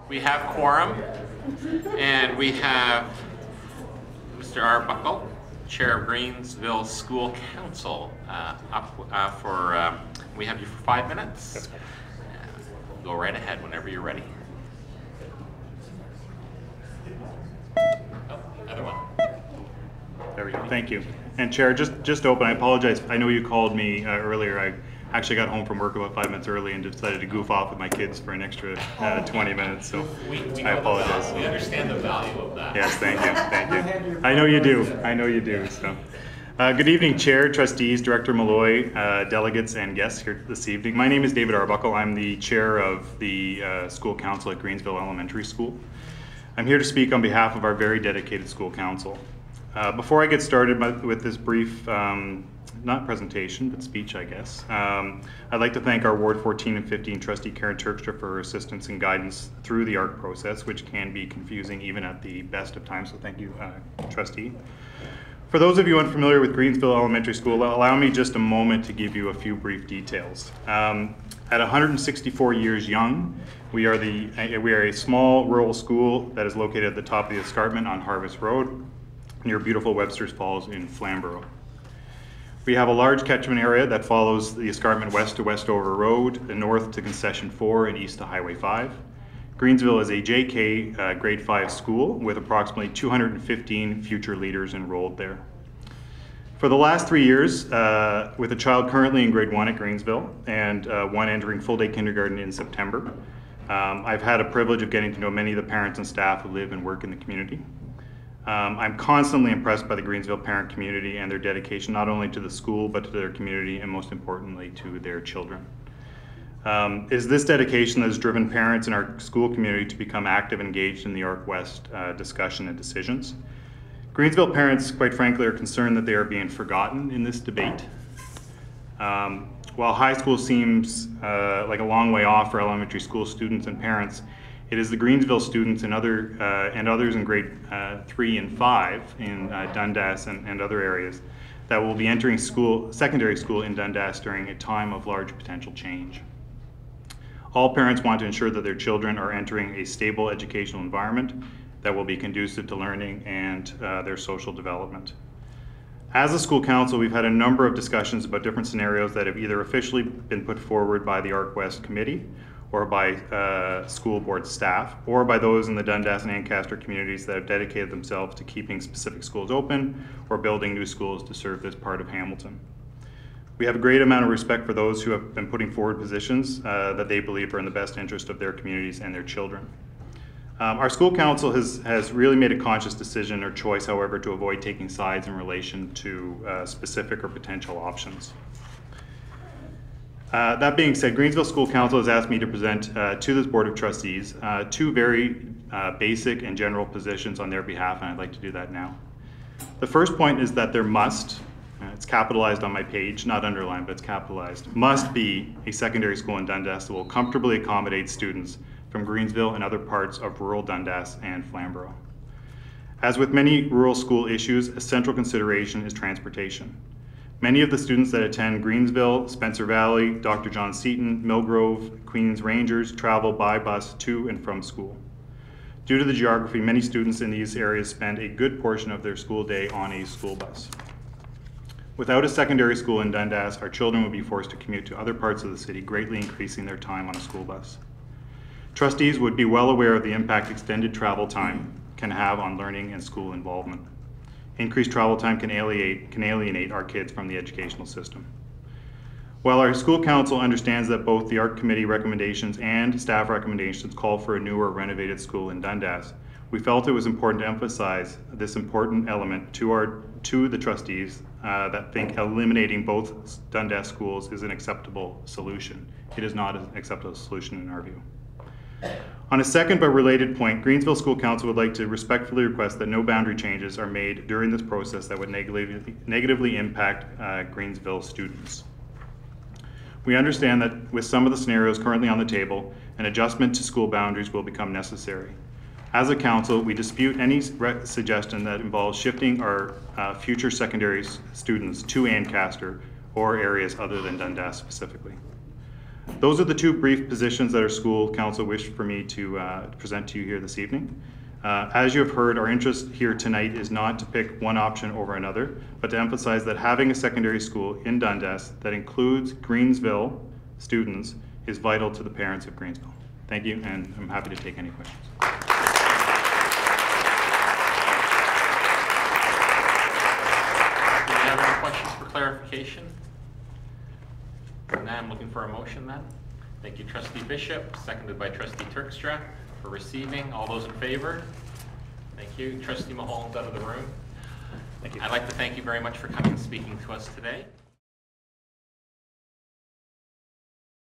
We have quorum, and we have Mr. Arbuckle, Chair of Greensville School Council, we have you for 5 minutes. Go right ahead whenever you're ready. Oh, another one. There we go. Thank you. And Chair, just to open, I apologize. I know you called me earlier. I actually got home from work about 5 minutes early and decided to goof off with my kids for an extra 20 minutes. So we I apologize. We understand the value of that. Yes, thank you. Thank you. I know you do. I know you do. So, good evening, Chair, Trustees, Director Malloy, delegates, and guests here this evening. My name is David Arbuckle. I'm the Chair of the School Council at Greensville Elementary School. I'm here to speak on behalf of our very dedicated School Council. Before I get started with this brief, not presentation, but speech, I guess, I'd like to thank our Ward 14 and 15 Trustee Karen Turkstra for her assistance and guidance through the ARC process, which can be confusing even at the best of times, so thank you, Trustee. For those of you unfamiliar with Greensville Elementary School, allow me just a moment to give you a few brief details. At 164 years young, we are a small rural school that is located at the top of the escarpment on Harvest Road, near beautiful Webster's Falls in Flamborough. We have a large catchment area that follows the escarpment west to Westover Road, and north to Concession 4, and east to Highway 5. Greensville is a JK grade 5 school with approximately 215 future leaders enrolled there. For the last 3 years, with a child currently in grade 1 at Greensville and one entering full day kindergarten in September, I've had a privilege of getting to know many of the parents and staff who live and work in the community. I'm constantly impressed by the Greensville parent community and their dedication not only to the school but to their community and most importantly to their children. It is this dedication that has driven parents in our school community to become active and engaged in the ARC West discussion and decisions. Greensville parents, quite frankly, are concerned that they are being forgotten in this debate. While high school seems like a long way off for elementary school students and parents, it is the Greensville students and others in grade 3 and 5 in Dundas and other areas that will be entering secondary school in Dundas during a time of large potential change. All parents want to ensure that their children are entering a stable educational environment that will be conducive to learning and their social development. As a school council, we've had a number of discussions about different scenarios that have either officially been put forward by the ARC West Committee or by school board staff, or by those in the Dundas and Ancaster communities that have dedicated themselves to keeping specific schools open or building new schools to serve this part of Hamilton. We have a great amount of respect for those who have been putting forward positions that they believe are in the best interest of their communities and their children. Our school council has really made a conscious decision or choice, however, to avoid taking sides in relation to specific or potential options. That being said, Greensville School Council has asked me to present to this Board of Trustees two very basic and general positions on their behalf, and I'd like to do that now. The first point is that there must, it's capitalized on my page, not underlined, but it's capitalized, must be a secondary school in Dundas that will comfortably accommodate students from Greensville and other parts of rural Dundas and Flamborough. As with many rural school issues, a central consideration is transportation. Many of the students that attend Greensville, Spencer Valley, Dr. John Seton, Millgrove, Queens Rangers travel by bus to and from school. Due to the geography, many students in these areas spend a good portion of their school day on a school bus. Without a secondary school in Dundas, our children would be forced to commute to other parts of the city, greatly increasing their time on a school bus. Trustees would be well aware of the impact extended travel time can have on learning and school involvement. Increased travel time can alienate our kids from the educational system. While our school council understands that both the ARC committee recommendations and staff recommendations call for a new or renovated school in Dundas, we felt it was important to emphasize this important element to the trustees that think eliminating both Dundas schools is an acceptable solution. It is not an acceptable solution in our view. On a second but related point, Greensville School Council would like to respectfully request that no boundary changes are made during this process that would negatively impact Greensville students. We understand that with some of the scenarios currently on the table, an adjustment to school boundaries will become necessary. As a council, we dispute any suggestion that involves shifting our future secondary students to Ancaster or areas other than Dundas specifically. Those are the two brief positions that our school council wished for me to present to you here this evening. As you have heard, our interest here tonight is not to pick one option over another, but to emphasize that having a secondary school in Dundas that includes Greensville students is vital to the parents of Greensville. Thank you, and I'm happy to take any questions. Do you have any questions for clarification? Now I'm looking for a motion then. Thank you, Trustee Bishop, seconded by Trustee Turkstra for receiving. All those in favor? Thank you. Trustee Mulholland's out of the room. Thank you. I'd like to thank you very much for coming and speaking to us today.